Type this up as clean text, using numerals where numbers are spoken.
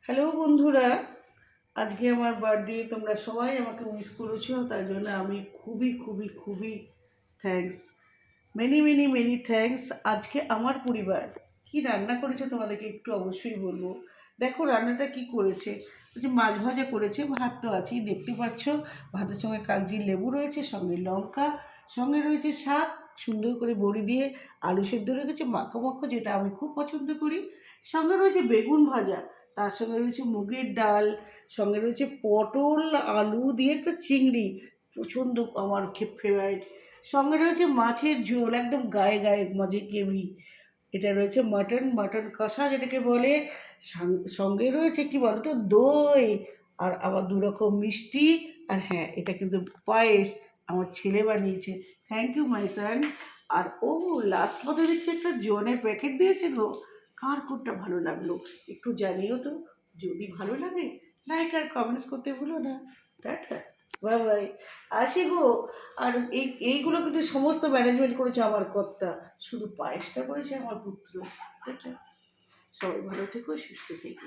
Hello বন্ধুরা, আজকে আমার বার্থডে। তোমরা সবাই আমাকে মিস করেছো, তার জন্য আমি খুবই খুবই খুবই thanks, many many many thanks. আজকে আমার পরিবার কি রান্না করেছে তোমাদেরকে একটু অবশ্যই বলবো। দেখো রান্নাটা কি করেছে। যে মাছ ভাজা করেছে, ভাত তো আছেই দেখতে পাচ্ছ। ভাতের সঙ্গে কাগজি লেবু রয়েছে, সঙ্গে লঙ্কা, সঙ্গে রয়েছে শাক, সুন্দর করে বড়ি দিয়ে আলু সেদ্ধ রেখেছে মাখো মাখো, যেটা আমি খুব পছন্দ করি। সঙ্গে রয়েছে বেগুন ভাজা, তার সঙ্গে রয়েছে মুগের ডাল, সঙ্গে রয়েছে পটল আলু দিয়ে একটা চিংড়ি, প্রচণ্ড আমার ফেভারিট। সঙ্গে রয়েছে মাছের ঝোল, একদম গায়ে গায়ে মজে গ্রেভি। এটা রয়েছে মাটন, মাটন কষা যেটাকে বলে। সঙ্গে রয়েছে কি বলতো, দই, আর আবার দু রকম মিষ্টি। আর হ্যাঁ, এটা কিন্তু পায়েস আমার ছেলে বানিয়েছে। Thank you my son. আর ও লাস্ট মধ্যে দেখছি একটা জোয়ানের প্যাকেট দিয়েছে গো। কার কোনটা ভালো লাগলো একটু জানিও তো। যদি ভালো লাগে লাইক আর কমেন্টস করতে ভুলো না। টাটা, বাই বাই, আসি গো। আর এইগুলো কিন্তু সমস্ত ম্যানেজমেন্ট করেছে আমার কর্তা, শুধু পায়েসটা করেছে আমার পুত্র। টাটা, সবাই ভালো থেকো, সুস্থ থেকো।